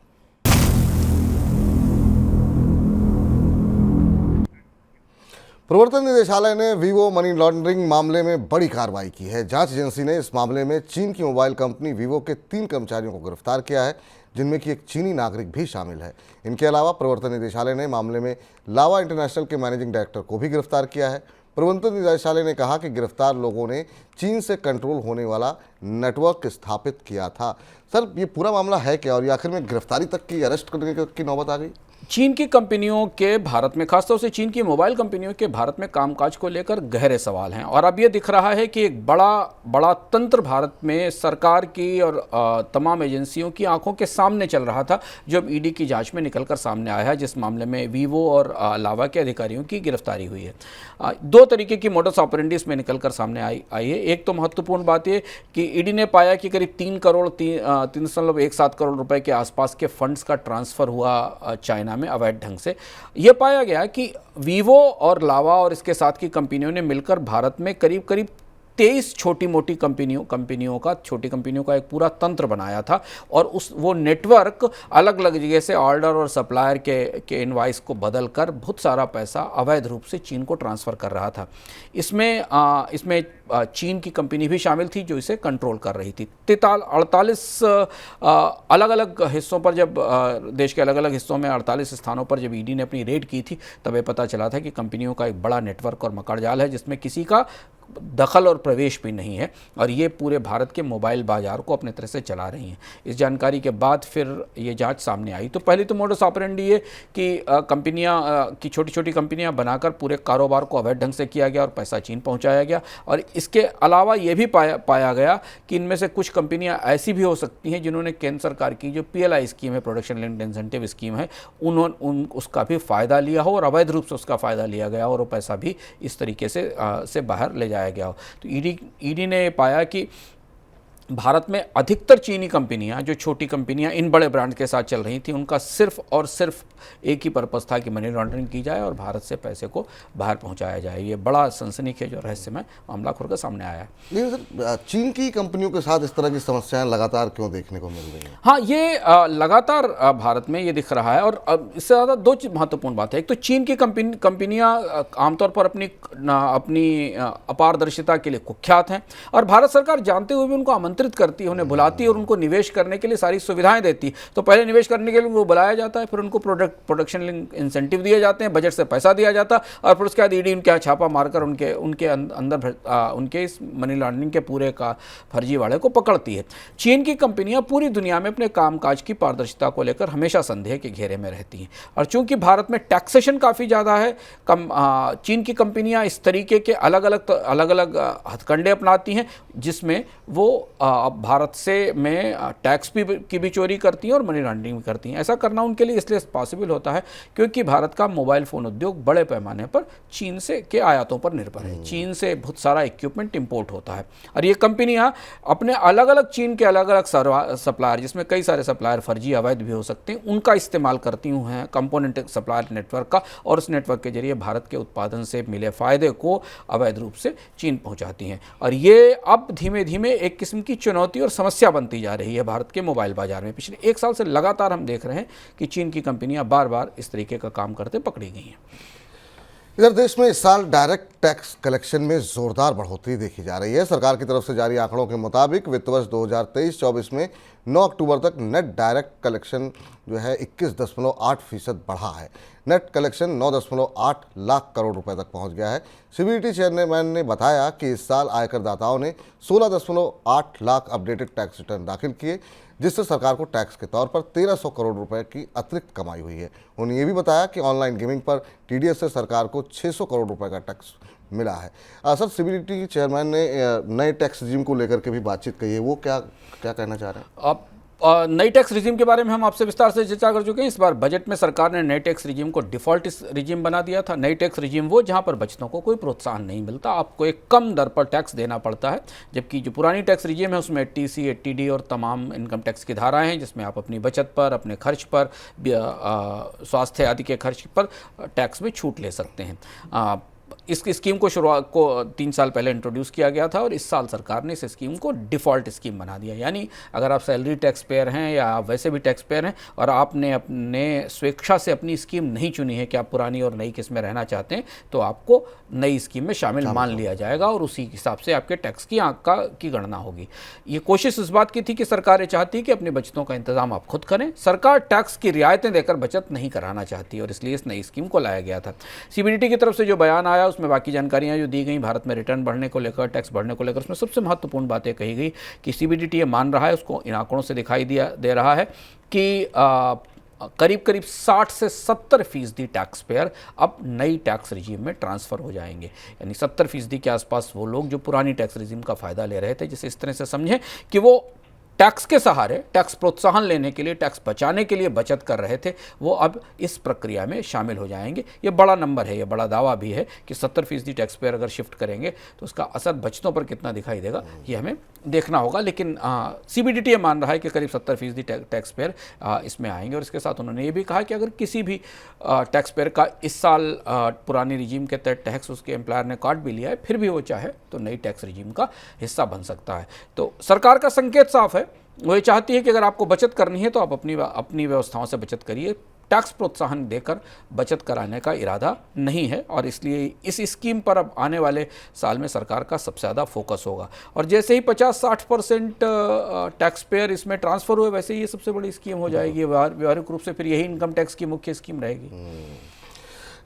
प्रवर्तन निदेशालय ने वीवो मनी लॉन्ड्रिंग मामले में बड़ी कार्रवाई की है। जांच एजेंसी ने इस मामले में चीन की मोबाइल कंपनी वीवो के 3 कर्मचारियों को गिरफ्तार किया है, जिनमें कि एक चीनी नागरिक भी शामिल है। इनके अलावा प्रवर्तन निदेशालय ने मामले में लावा इंटरनेशनल के मैनेजिंग डायरेक्टर को भी गिरफ्तार किया है। प्रवर्तन निदेशालय ने कहा कि गिरफ्तार लोगों ने चीन से कंट्रोल होने वाला नेटवर्क स्थापित किया था। सर, ये पूरा मामला है क्या, और ये आखिर में गिरफ्तारी तक की, अरेस्ट करने की नौबत आ गई? चीन की कंपनियों के भारत में, खासतौर से चीन की मोबाइल कंपनियों के भारत में कामकाज को लेकर गहरे सवाल हैं। और अब ये दिख रहा है कि एक बड़ा तंत्र भारत में सरकार की और तमाम एजेंसियों की आंखों के सामने चल रहा था, जो अब ईडी की जांच में निकलकर सामने आया है, जिस मामले में वीवो और लावा के अधिकारियों की गिरफ्तारी हुई है। दो तरीके की मोडस ऑपरेंडी इसमें निकलकर सामने आई है। एक तो महत्वपूर्ण बात ये कि ईडी ने पाया कि करीब 3.17 करोड़ रुपए के आसपास के फंड्स का ट्रांसफर हुआ चाइना में अवैध ढंग से। यह पाया गया कि वीवो और लावा और इसके साथ की कंपनियों ने मिलकर भारत में करीब 23 छोटी कंपनियों का एक पूरा तंत्र बनाया था, और वो नेटवर्क अलग अलग जगह से ऑर्डर और सप्लायर के इनवाइस को बदलकर बहुत सारा पैसा अवैध रूप से चीन को ट्रांसफ़र कर रहा था। इसमें चीन की कंपनी भी शामिल थी जो इसे कंट्रोल कर रही थी। 48 अलग अलग हिस्सों पर, जब देश के अलग अलग हिस्सों में 48 स्थानों पर जब ईडी ने अपनी रेड की थी, तब ये पता चला था कि कंपनियों का एक बड़ा नेटवर्क और मकड़जाल है जिसमें किसी का दखल और प्रवेश भी नहीं है, और ये पूरे भारत के मोबाइल बाजार को अपने तरह से चला रही हैं। इस जानकारी के बाद फिर ये जांच सामने आई। तो पहले तो मोडस ऑपरेंडी ये कि छोटी छोटी कंपनियां बनाकर पूरे कारोबार को अवैध ढंग से किया गया और पैसा चीन पहुंचाया गया। और इसके अलावा ये भी पाया गया कि इनमें से कुछ कंपनियां ऐसी भी हो सकती हैं जिन्होंने केंद्र सरकार की जो PLI स्कीम है, प्रोडक्शन लिंक्ड इंसेंटिव स्कीम है, उसका भी फ़ायदा लिया हो और अवैध रूप से उसका फ़ायदा लिया गया और वो पैसा भी इस तरीके से बाहर ले जाया गया हो। तो ईडी ने पाया कि भारत में अधिकतर चीनी कंपनियां, जो छोटी कंपनियां इन बड़े ब्रांड के साथ चल रही थी, उनका सिर्फ और सिर्फ एक ही पर्पस था कि मनी लॉन्ड्रिंग की जाए और भारत से पैसे को बाहर पहुंचाया जाए। ये बड़ा सनसनीखेज और रहस्यमय मामला खुलकर सामने आया है। लेकिन सर, चीन की कंपनियों के साथ इस तरह की समस्याएं लगातार क्यों देखने को मिल रही हैं? हाँ, ये लगातार भारत में ये दिख रहा है। और इससे ज़्यादा दो महत्वपूर्ण बात है। एक तो चीन की कंपनियां आमतौर पर अपनी अपारदर्शिता के लिए कुख्यात हैं, और भारत सरकार जानते हुए भी उनको आमंत्रित करती है, उन्हें बुलाती है और उनको निवेश करने के लिए सारी सुविधाएं देती। तो पहले निवेश करने के लिए उनको बुलाया जाता है, फिर उनको प्रोडक्शन लिंक इंसेंटिव दिए जाते हैं, बजट से पैसा दिया जाता है, और फिर उसके बाद ईडी उनके यहाँ छापा मारकर उनके अंदर उनके इस मनी लॉन्ड्रिंग के पूरे का फर्जीवाड़े को पकड़ती है। चीन की कंपनियां पूरी दुनिया में अपने कामकाज की पारदर्शिता को लेकर हमेशा संदेह के घेरे में रहती हैं, और चूंकि भारत में टैक्सेशन काफ़ी ज़्यादा है, चीन की कंपनियां इस तरीके के अलग अलग हथकंडे अपनाती हैं जिसमें वो भारत में टैक्स की भी चोरी करती हैं और मनी लॉन्ड्रिंग भी करती हैं। ऐसा करना उनके लिए इसलिए पॉसिबल होता है क्योंकि भारत का मोबाइल फ़ोन उद्योग बड़े पैमाने पर चीन से के आयातों पर निर्भर है। चीन से बहुत सारा इक्विपमेंट इंपोर्ट होता है, और ये कंपनियां अपने अलग अलग चीन के अलग अलग सप्लायर, जिसमें कई सारे सप्लायर फर्जी अवैध भी हो सकते हैं, उनका इस्तेमाल करती हैं कंपोनेंट सप्लायर नेटवर्क का, और उस नेटवर्क के जरिए भारत के उत्पादन से मिले फ़ायदे को अवैध रूप से चीन पहुँचाती हैं। और ये अब धीमे धीमे एक किस्म की चुनौती और समस्या बनती जा रही है भारत के मोबाइल बाजार में। पिछले 1 साल से लगातार हम देख रहे हैं कि चीन की कंपनियां बार बार इस तरीके का काम करते पकड़ी गई हैं। इधर देश में इस साल डायरेक्ट टैक्स कलेक्शन में जोरदार बढ़ोतरी देखी जा रही है। सरकार की तरफ से जारी आंकड़ों के मुताबिक वित्त वर्ष 2023-24 में 9 अक्टूबर तक नेट डायरेक्ट कलेक्शन जो है 21.8% बढ़ा है। नेट कलेक्शन 9.8 लाख करोड़ रुपए तक पहुंच गया है। सीबीडीटी चेयरमैन ने बताया कि इस साल आयकर दाताओं ने 16.8 लाख अपडेटेड टैक्स रिटर्न दाखिल किए, जिससे सरकार को टैक्स के तौर पर 1300 करोड़ रुपए की अतिरिक्त कमाई हुई है। उन्होंने ये भी बताया कि ऑनलाइन गेमिंग पर टीडीएस से सरकार को 600 करोड़ रुपए का टैक्स मिला है। सर, सीबीडीटी चेयरमैन ने नए टैक्स रिजीम को लेकर के भी बातचीत कही है, वो क्या कहना चाह रहे हैं? अब नई टैक्स रिजीम के बारे में हम आपसे विस्तार से चर्चा कर चुके हैं। इस बार बजट में सरकार ने नए टैक्स रिजीम को डिफ़ॉल्ट रिजीम बना दिया था। नई टैक्स रिजीम वो जहां पर बचतों को कोई प्रोत्साहन नहीं मिलता, आपको एक कम दर पर टैक्स देना पड़ता है, जबकि जो पुरानी टैक्स रिजीम है उसमें टीसी, एटीडी और तमाम इनकम टैक्स की धाराएं हैं, जिसमें आप अपनी बचत पर, अपने खर्च पर, स्वास्थ्य आदि के खर्च पर टैक्स में छूट ले सकते हैं। इस स्कीम को 3 साल पहले इंट्रोड्यूस किया गया था, और इस साल सरकार ने इस स्कीम को डिफ़ॉल्ट स्कीम बना दिया। यानी अगर आप सैलरी टैक्स पेयर हैं या आप वैसे भी टैक्स पेयर हैं और आपने अपने स्वेच्छा से अपनी स्कीम नहीं चुनी है कि आप पुरानी और नई किस में रहना चाहते हैं, तो आपको नई स्कीम में शामिल मान लिया जाएगा और उसी हिसाब से आपके टैक्स की गणना होगी। ये कोशिश इस बात की थी कि सरकार ये चाहती कि अपनी बचतों का इंतजाम आप खुद करें। सरकार टैक्स की रियायतें देकर बचत नहीं कराना चाहती, और इसलिए इस नई स्कीम को लाया गया था। सीबीडीटी की तरफ से जो बयान आया उसमें बाकी जानकारियाँ जो दी गई भारत में रिटर्न बढ़ने को लेकर, टैक्स बढ़ने को लेकर, उसमें सबसे महत्वपूर्ण बातें कही गई कि CBDT ये मान रहा है, उसको इन आंकड़ों से दिखाई दे रहा है कि करीब करीब 60 से 70% टैक्स पेयर अब नई टैक्स रिजीम में ट्रांसफ़र हो जाएंगे। यानी 70% के आसपास वो लोग जो पुरानी टैक्स रिजीम का फ़ायदा ले रहे थे, जिसे इस तरह से समझें कि वो टैक्स के सहारे, टैक्स प्रोत्साहन लेने के लिए, टैक्स बचाने के लिए बचत कर रहे थे, वो अब इस प्रक्रिया में शामिल हो जाएंगे। ये बड़ा नंबर है, ये बड़ा दावा भी है कि 70% टैक्स पेयर अगर शिफ्ट करेंगे तो उसका असर बचतों पर कितना दिखाई देगा ये हमें देखना होगा। लेकिन CBDT ये मान रहा है कि करीब 70% टैक्स पेयर इसमें आएंगे। और इसके साथ उन्होंने ये भी कहा कि अगर किसी भी टैक्स पेयर का इस साल पुरानी रिजीम के तहत टैक्स उसके एम्प्लॉयर ने काट भी लिया है, फिर भी वो चाहे तो नई टैक्स रिजीम का हिस्सा बन सकता है। तो सरकार का संकेत साफ है, वो ये चाहती है कि अगर आपको बचत करनी है तो आप अपनी व्यवस्थाओं से बचत करिए। टैक्स प्रोत्साहन देकर बचत कराने का इरादा नहीं है, और इसलिए इस स्कीम पर अब आने वाले साल में सरकार का सबसे ज़्यादा फोकस होगा। और जैसे ही 50-60% टैक्स पेयर इसमें ट्रांसफ़र हुए, वैसे ही ये सबसे बड़ी स्कीम हो जाएगी। व्यवहारिक रूप से फिर यही इनकम टैक्स की मुख्य स्कीम रहेगी।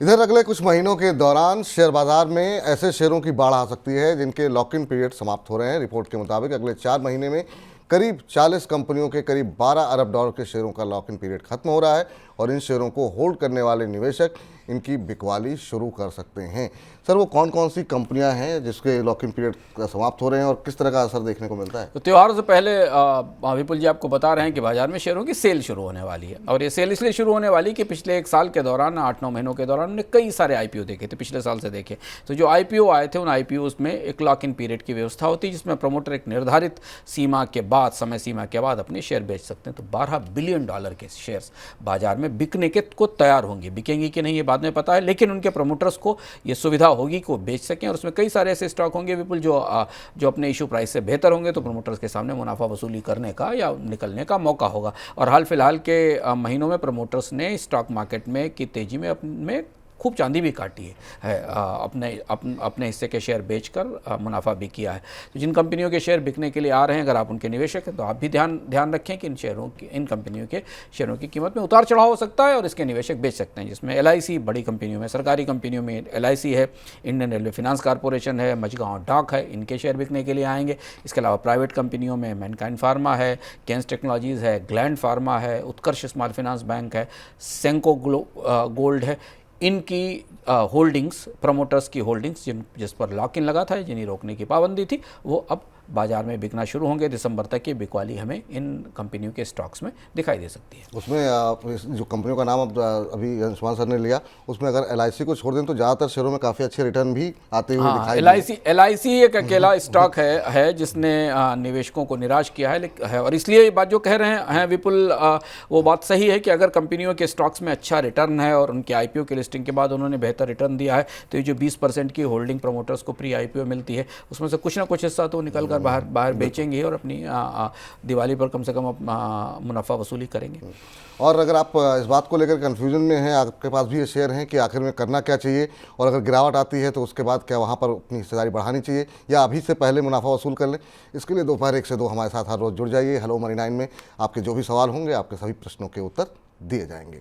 इधर अगले कुछ महीनों के दौरान शेयर बाजार में ऐसे शेयरों की बाढ़ आ सकती है जिनके लॉक इन पीरियड समाप्त हो रहे हैं। रिपोर्ट के मुताबिक अगले 4 महीने में करीब 40 कंपनियों के करीब $12 अरब के शेयरों का लॉक इन पीरियड खत्म हो रहा है, और इन शेयरों को होल्ड करने वाले निवेशक इनकी बिकवाली शुरू कर सकते हैं। सर, वो कौन कौन सी कंपनियां हैं जिसके लॉक इन पीरियड समाप्त हो रहे हैं और किस तरह का असर देखने को मिलता है? तो त्योहारों से पहले विपुल जी आपको बता रहे हैं कि बाजार में शेयरों की सेल शुरू होने वाली है। और ये सेल इसलिए शुरू होने वाली कि पिछले 1 साल के दौरान, 8-9 महीनों के दौरान हमने कई सारे IPO देखे थे, पिछले साल से देखे। तो जो IPO आए थे, उन IPOs में एक लॉक इन पीरियड की व्यवस्था होती है, जिसमें प्रमोटर एक निर्धारित सीमा के बाद, समय सीमा के बाद अपने शेयर बेच सकते हैं। तो $12 बिलियन के शेयर्स बाजार में बिकने के को तैयार होंगे। बिकेंगे कि नहीं ये बाद में पता है, लेकिन उनके प्रमोटर्स को ये सुविधा होगी कि वो बेच सकें। और उसमें कई सारे ऐसे स्टॉक होंगे विपुल जो अपने इशू प्राइस से बेहतर होंगे, तो प्रमोटर्स के सामने मुनाफा वसूली करने का या निकलने का मौका होगा। और हाल फिलहाल के महीनों में प्रमोटर्स ने स्टॉक मार्केट में की तेजी में खूब चांदी भी काटी है, अपने हिस्से के शेयर बेचकर मुनाफा भी किया है। तो जिन कंपनियों के शेयर बिकने के लिए आ रहे हैं, अगर आप उनके निवेशक हैं तो आप भी ध्यान रखें कि इन कंपनियों के शेयरों की कीमत में उतार चढ़ाव हो सकता है और इसके निवेशक बेच सकते हैं। जिसमें LIC बड़ी कंपनियों में, सरकारी कंपनियों में LIC है, इंडियन रेलवे फाइनेंस कॉर्पोरेशन है, मझगांव डाक है, इनके शेयर बिकने के लिए आएंगे। इसके अलावा प्राइवेट कंपनियों में मैनकाइंड फार्मा है, केन्स टेक्नोलॉजीज़ है, ग्लैंड फार्मा है, उत्कर्ष स्मॉल फाइनेंस बैंक है, सेंको गोल्ड है। इनकी होल्डिंग्स, प्रमोटर्स की होल्डिंग्स जिस पर लॉक इन लगा था, जिन्हें रोकने की पाबंदी थी, वो अब बाजार में बिकना शुरू होंगे। दिसंबर तक ये बिकवाली हमें इन कंपनियों के स्टॉक्स में दिखाई दे सकती है। उसमें जो कंपनियों का नाम अभी अंशुमान सर ने लिया, उसमें अगर LIC को छोड़ दें तो ज़्यादातर शेयरों में काफ़ी अच्छे रिटर्न भी आते हुए दिखाई LIC एक अकेला स्टॉक है जिसने निवेशकों को निराश किया है। और इसलिए ये बात जो कह रहे हैं विपुल, वो बात सही है कि अगर कंपनियों के स्टॉक्स में अच्छा रिटर्न है और उनके IPO की लिस्टिंग के बाद उन्होंने बेहतर रिटर्न दिया है, तो ये जो 20% की होल्डिंग प्रमोटर्स को प्री IPO मिलती है, उसमें से कुछ ना कुछ हिस्सा तो निकल कर बाहर बेचेंगे और अपनी दिवाली पर कम से कम मुनाफा वसूली करेंगे। और अगर आप इस बात को लेकर कन्फ्यूजन में हैं, आपके पास भी ये शेयर हैं कि आखिर में करना क्या चाहिए, और अगर गिरावट आती है तो उसके बाद क्या वहाँ पर अपनी हिस्सेदारी बढ़ानी चाहिए या अभी से पहले मुनाफा वसूल कर लें, इसके लिए दोपहर 1 से 2 हमारे साथ हर रोज़ जुड़ जाइए। हेलो मनी 9 में आपके जो भी सवाल होंगे, आपके सभी प्रश्नों के उत्तर दिए जाएंगे।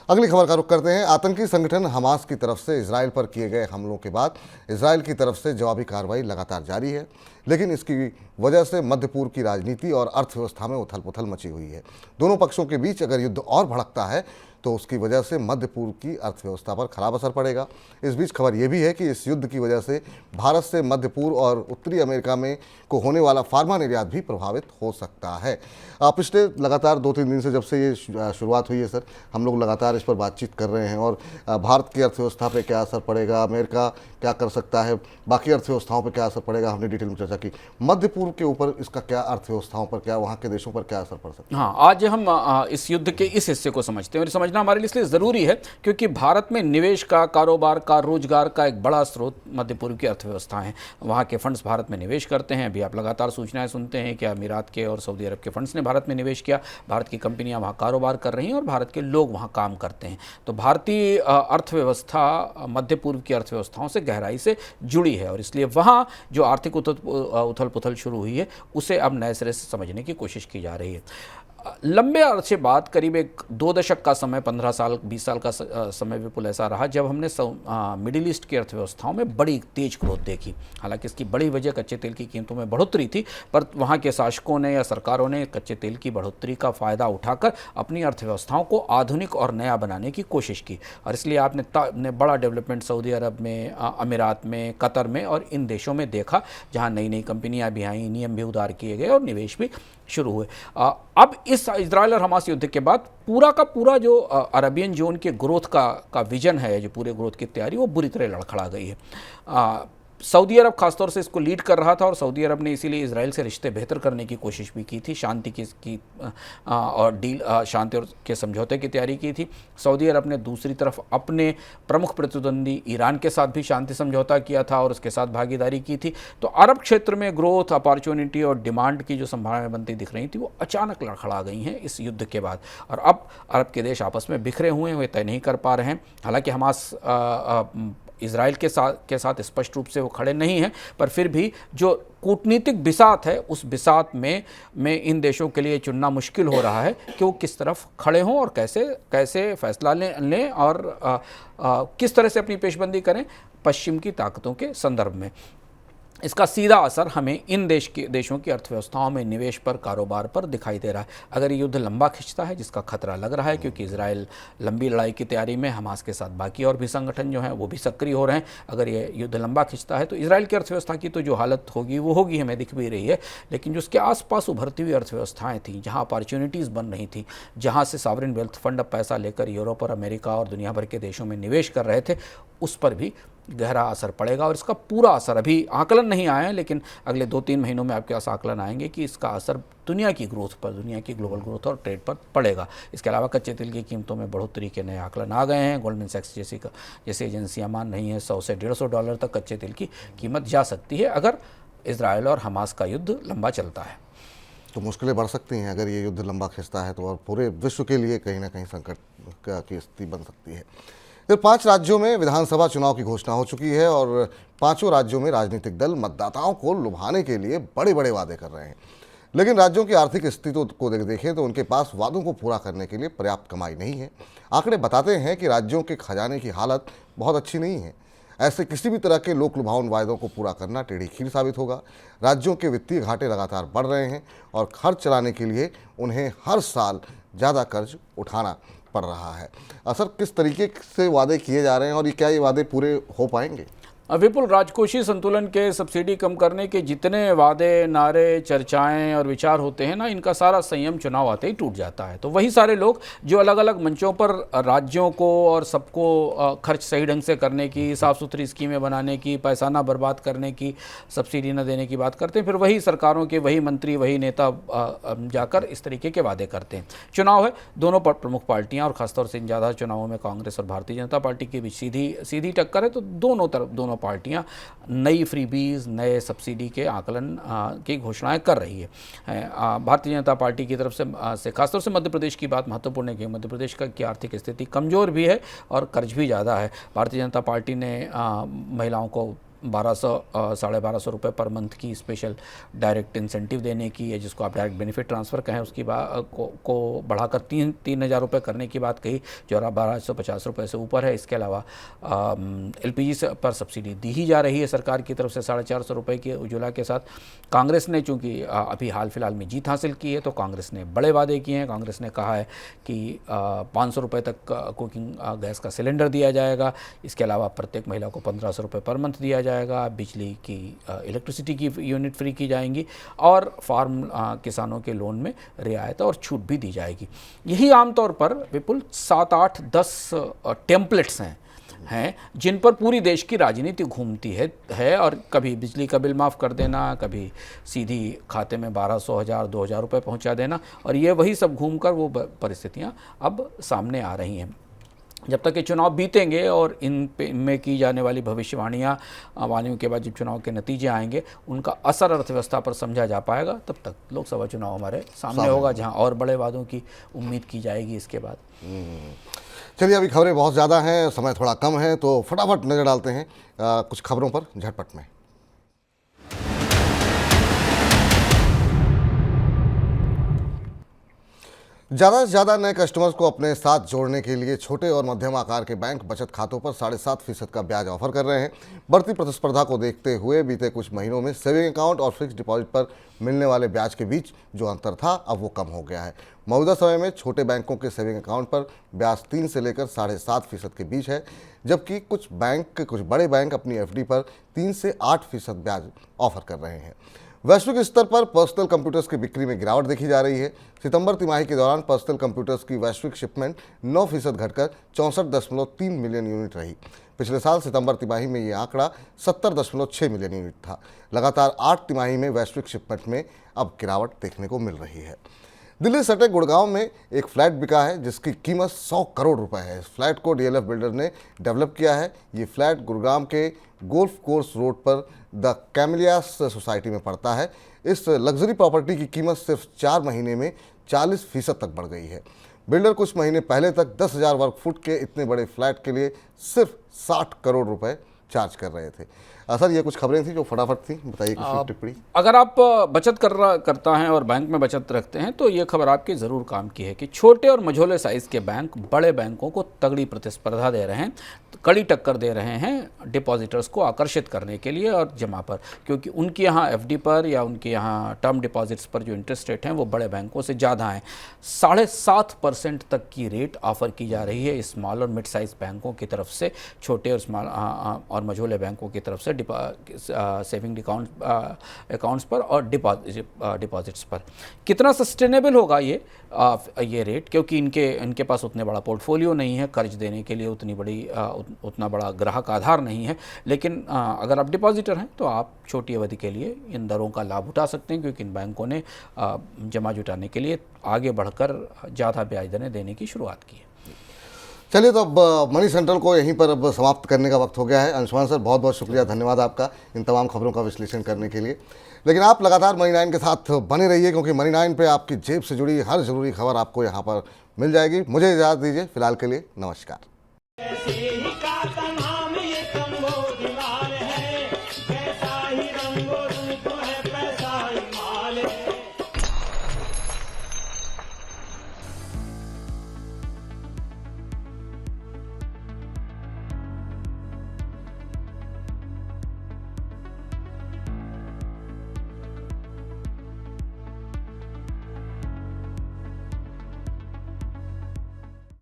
अगली खबर का रुख करते हैं। आतंकी संगठन हमास की तरफ से इजराइल पर किए गए हमलों के बाद इजराइल की तरफ से जवाबी कार्रवाई लगातार जारी है, लेकिन इसकी वजह से मध्य पूर्व की राजनीति और अर्थव्यवस्था में उथल पुथल मची हुई है। दोनों पक्षों के बीच अगर युद्ध और भड़कता है तो उसकी वजह से मध्य पूर्व की अर्थव्यवस्था पर खराब असर पड़ेगा। इस बीच खबर यह भी है कि इस युद्ध की वजह से भारत से मध्य पूर्व और उत्तरी अमेरिका में को होने वाला फार्मा निर्यात भी प्रभावित हो सकता है। पिछले लगातार 2-3 दिन से जब से ये शुरुआत हुई है सर, हम लोग लगातार इस पर बातचीत कर रहे हैं, और भारत की अर्थव्यवस्था पर क्या असर पड़ेगा, अमेरिका क्या कर सकता है, बाकी अर्थव्यवस्थाओं पर क्या असर पड़ेगा, हमने डिटेल में चर्चा की। मध्य पूर्व के ऊपर इसका क्या, अर्थव्यवस्थाओं पर क्या, वहाँ के देशों पर क्या असर पड़ सकता है? हाँ, आज हम इस युद्ध के इस हिस्से को समझते हैं, और समझना हमारे लिए इसलिए ज़रूरी है क्योंकि भारत में निवेश का, कारोबार का, रोजगार का एक बड़ा स्रोत मध्य पूर्व की अर्थव्यवस्था है। वहाँ के फंड्स भारत में निवेश करते हैं। अभी आप लगातार सूचनाएं सुनते हैं कि अमीरात के और सऊदी अरब के फंड्स ने भारत में निवेश किया, भारत की कंपनियां वहाँ कारोबार कर रही हैं और भारत के लोग वहाँ काम करते हैं। तो भारतीय अर्थव्यवस्था मध्य पूर्व की अर्थव्यवस्थाओं से गहराई से जुड़ी है, और इसलिए वहाँ जो आर्थिक उथल पुथल शुरू हुई है उसे अब नए सिरे से समझने की कोशिश की जा रही है। लंबे अरसे बाद करीब एक 2 दशक का समय, 15 साल 20 साल का समय विपुल ऐसा रहा जब हमने मिडिल ईस्ट की अर्थव्यवस्थाओं में बड़ी तेज ग्रोथ देखी। हालांकि इसकी बड़ी वजह कच्चे तेल की कीमतों में बढ़ोतरी थी, पर वहाँ के शासकों ने या सरकारों ने कच्चे तेल की बढ़ोतरी का फ़ायदा उठाकर अपनी अर्थव्यवस्थाओं को आधुनिक और नया बनाने की कोशिश की। और इसलिए आपने बड़ा डेवलपमेंट सऊदी अरब में, अमीरात में, कतर में और इन देशों में देखा, जहाँ नई नई कंपनियाँ भी आईं, नियम भी उदार किए गए और निवेश भी शुरू हुए। अब इस इजराइल और हमास युद्ध के बाद पूरा का पूरा जो अरबियन जोन के ग्रोथ का विजन है, जो पूरे ग्रोथ की तैयारी, वो बुरी तरह लड़खड़ा गई है। सऊदी अरब खासतौर से इसको लीड कर रहा था और सऊदी अरब ने इसीलिए इजराइल से रिश्ते बेहतर करने की कोशिश भी की थी, शांति की और डील शांति और के समझौते की तैयारी की थी। सऊदी अरब ने दूसरी तरफ अपने प्रमुख प्रतिद्वंदी ईरान के साथ भी शांति समझौता किया था और उसके साथ भागीदारी की थी। तो अरब क्षेत्र में ग्रोथ, अपॉर्चुनिटी और डिमांड की जो संभावनाएं बनती दिख रही थी, वो अचानक लड़खड़ा गई हैं इस युद्ध के बाद। और अब अरब के देश आपस में बिखरे हुए हैं, वे तय नहीं कर पा रहे हैं। हालांकि हमास इजराइल के साथ स्पष्ट रूप से वो खड़े नहीं हैं, पर फिर भी जो कूटनीतिक बिसात है, उस बिसात में इन देशों के लिए चुनना मुश्किल हो रहा है कि वो किस तरफ खड़े हों और कैसे फैसला लें और किस तरह से अपनी पेशबंदी करें पश्चिम की ताकतों के संदर्भ में। इसका सीधा असर हमें इन देशों की अर्थव्यवस्थाओं में निवेश पर, कारोबार पर दिखाई दे रहा है। अगर ये युद्ध लंबा खिंचता है, जिसका खतरा लग रहा है क्योंकि इजराइल लंबी लड़ाई की तैयारी में, हमास के साथ बाकी और भी संगठन जो हैं वो भी सक्रिय हो रहे हैं, अगर ये युद्ध लंबा खिंचता है तो इजराइल की अर्थव्यवस्था की तो जो हालत होगी वो होगी, हमें दिख भी रही है। लेकिन जो उसके आसपास उभरती हुई अर्थव्यवस्थाएँ थीं, जहाँ अपॉर्चुनिटीज़ बन रही थी, जहाँ से सॉवरेन वेल्थ फंड अब पैसा लेकर यूरोप और अमेरिका और दुनिया भर के देशों में निवेश कर रहे थे, उस पर भी गहरा असर पड़ेगा। और इसका पूरा असर अभी आकलन नहीं आया है, लेकिन अगले 2-3 महीनों में आपके पास आकलन आएंगे कि इसका असर दुनिया की ग्रोथ पर, दुनिया की ग्लोबल ग्रोथ और ट्रेड पर पड़ेगा। इसके अलावा कच्चे तेल की कीमतों में बढ़ोतरी के नए आकलन आ गए हैं। गोल्डमैन सैक्स जैसी एजेंसियां मान रही हैं $100 से $150 तक कच्चे तेल की कीमत जा सकती है अगर इजराइल और हमास का युद्ध लंबा चलता है। तो मुश्किलें बढ़ सकती हैं अगर ये युद्ध लंबा खिंचता है तो, और पूरे विश्व के लिए कहीं ना कहीं संकट की स्थिति बन सकती है। फिर 5 राज्यों में विधानसभा चुनाव की घोषणा हो चुकी है और 5 राज्यों में राजनीतिक दल मतदाताओं को लुभाने के लिए बड़े बड़े वादे कर रहे हैं। लेकिन राज्यों की आर्थिक स्थिति को देखें तो उनके पास वादों को पूरा करने के लिए पर्याप्त कमाई नहीं है। आंकड़े बताते हैं कि राज्यों के खजाने की हालत बहुत अच्छी नहीं है। ऐसे किसी भी तरह के लोक लुभावन वायदों को पूरा करना टेढ़ी खीर साबित होगा। राज्यों के वित्तीय घाटे लगातार बढ़ रहे हैं और खर्च चलाने के लिए उन्हें हर साल ज़्यादा कर्ज उठाना पड़ रहा है। असर किस तरीके से वादे किए जा रहे हैं और ये क्या ये वादे पूरे हो पाएंगे? विपुल, राजकोषीय संतुलन के, सब्सिडी कम करने के जितने वादे, नारे, चर्चाएं और विचार होते हैं ना, इनका सारा संयम चुनाव आते ही टूट जाता है। तो वही सारे लोग जो अलग अलग मंचों पर राज्यों को और सबको खर्च सही ढंग से करने की, साफ़ सुथरी स्कीमें बनाने की, पैसा ना बर्बाद करने की, सब्सिडी न देने की बात करते हैं, फिर वही सरकारों के वही मंत्री, वही नेता जाकर इस तरीके के वादे करते हैं। चुनाव है, दोनों प्रमुख पार्टियाँ और ख़ासतौर से इन ज़्यादा चुनावों में कांग्रेस और भारतीय जनता पार्टी के बीच सीधी टक्कर है। तो दोनों पार्टियां नई फ्रीबीज, नए सब्सिडी के आकलन की घोषणाएं कर रही है। भारतीय जनता पार्टी की तरफ से खासतौर से मध्य प्रदेश की बात महत्वपूर्ण है कि मध्य प्रदेश की आर्थिक स्थिति कमज़ोर भी है और कर्ज भी ज़्यादा है। भारतीय जनता पार्टी ने महिलाओं को 1200-1250 रुपये पर मंथ की स्पेशल डायरेक्ट इंसेंटिव देने की, या जिसको आप डायरेक्ट बेनिफिट ट्रांसफ़र कहें, उसकी को बढ़ाकर 3,000 रुपये करने की बात कही, जो 1250 रुपये से ऊपर है। इसके अलावा LPG पर सब्सिडी दी ही जा रही है सरकार की तरफ से 450 रुपये की उज्ज्वला के साथ। कांग्रेस ने चूँकि अभी हाल फिलहाल में जीत हासिल की है, तो कांग्रेस ने बड़े वादे किए हैं। कांग्रेस ने कहा है कि 500 रुपये तक कुकिंग गैस का सिलेंडर दिया जाएगा। इसके अलावा प्रत्येक महिला को 1500 रुपये पर मंथ दिया जाएगा। बिजली की, इलेक्ट्रिसिटी की यूनिट फ्री की जाएंगी और फार्म किसानों के लोन में रियायत और छूट भी दी जाएगी। यही आमतौर पर विपुल 7, 8, 10 टेम्पलेट्स हैं जिन पर पूरी देश की राजनीति घूमती है। और कभी बिजली का बिल माफ़ कर देना, कभी सीधी खाते में 1200, 1000, 2000 रुपये पहुंचा देना, और ये वही सब घूमकर वो परिस्थितियां अब सामने आ रही हैं। जब तक ये चुनाव बीतेंगे और इनमें की जाने वाली वानियों के बाद जब चुनाव के नतीजे आएंगे, उनका असर अर्थव्यवस्था पर समझा जा पाएगा, तब तक लोकसभा चुनाव हमारे सामने होगा, जहां और बड़े वादों की उम्मीद की जाएगी इसके बाद। चलिए, अभी खबरें बहुत ज़्यादा हैं, समय थोड़ा कम है, तो फटाफट नज़र डालते हैं कुछ खबरों पर झटपट में। ज़्यादा से ज़्यादा नए कस्टमर्स को अपने साथ जोड़ने के लिए छोटे और मध्यम आकार के बैंक बचत खातों पर 7.5% का ब्याज ऑफर कर रहे हैं। बढ़ती प्रतिस्पर्धा को देखते हुए बीते कुछ महीनों में सेविंग अकाउंट और फिक्स डिपॉजिट पर मिलने वाले ब्याज के बीच जो अंतर था अब वो कम हो गया है। मौजूदा समय में छोटे बैंकों के सेविंग अकाउंट पर ब्याज 3 से लेकर 7.5% के बीच है, जबकि कुछ बड़े बैंक अपनी एफडी पर 3 से 8% ब्याज ऑफर कर रहे हैं। वैश्विक स्तर पर पर्सनल कंप्यूटर्स की बिक्री में गिरावट देखी जा रही है। सितंबर तिमाही के दौरान पर्सनल कंप्यूटर्स की वैश्विक शिपमेंट 9% घटकर 64.3 मिलियन यूनिट रही। पिछले साल सितंबर तिमाही में ये आंकड़ा 70.6 मिलियन यूनिट था। लगातार 8 तिमाही में वैश्विक शिपमेंट में अब गिरावट देखने को मिल रही है। दिल्ली सटे गुड़गांव में एक फ्लैट बिका है जिसकी कीमत 100 करोड़ रुपए है। इस फ्लैट को डीएलएफ बिल्डर ने डेवलप किया है। ये फ्लैट गुड़गांव के गोल्फ कोर्स रोड पर द कैमिलियास सोसाइटी में पड़ता है। इस लग्जरी प्रॉपर्टी की कीमत सिर्फ 4 महीने में 40% तक बढ़ गई है। बिल्डर कुछ महीने पहले तक 10,000 वर्ग फुट के इतने बड़े फ्लैट के लिए सिर्फ 60 करोड़ रुपए चार्ज कर रहे थे। सर, ये कुछ खबरें थी जो फटाफट थी, बताइए कुछ टिप्पणी। अगर आप बचत करता हैं और बैंक में बचत रखते हैं तो ये खबर आपकी ज़रूर काम की है कि छोटे और मझोले साइज़ के बैंक बड़े बैंकों को तगड़ी प्रतिस्पर्धा दे रहे हैं, कड़ी टक्कर दे रहे हैं डिपॉजिटर्स को आकर्षित करने के लिए और जमा पर, क्योंकि उनके यहाँ एफडी पर या उनके यहाँ टर्म डिपॉजिट्स पर जो इंटरेस्ट रेट हैं वो बड़े बैंकों से ज़्यादा हैं। 7.5% तक की रेट ऑफर की जा रही है स्मॉल और मिड साइज़ बैंकों की तरफ से छोटे और स्मॉल और मझोले बैंकों की तरफ से सेविंग अकाउंट्स पर और डिपॉजिट्स पर। कितना सस्टेनेबल होगा ये रेट, क्योंकि इनके पास उतने बड़ा पोर्टफोलियो नहीं है, कर्ज देने के लिए उतना बड़ा ग्राहक आधार नहीं है। लेकिन अगर आप डिपॉजिटर हैं तो आप छोटी अवधि के लिए इन दरों का लाभ उठा सकते हैं, क्योंकि इन बैंकों ने जमा जुटाने के लिए आगे बढ़कर ज़्यादा ब्याज दरें देने की शुरुआत की है। चलिए, तो अब मनी सेंट्रल को यहीं पर अब समाप्त करने का वक्त हो गया है। अंशुमान सर, बहुत बहुत शुक्रिया, धन्यवाद आपका इन तमाम खबरों का विश्लेषण करने के लिए। लेकिन आप लगातार मनी 9 के साथ बने रहिए, क्योंकि मनी 9 पे आपकी जेब से जुड़ी हर ज़रूरी खबर आपको यहाँ पर मिल जाएगी। मुझे इजाज़त दीजिए, फिलहाल के लिए नमस्कार।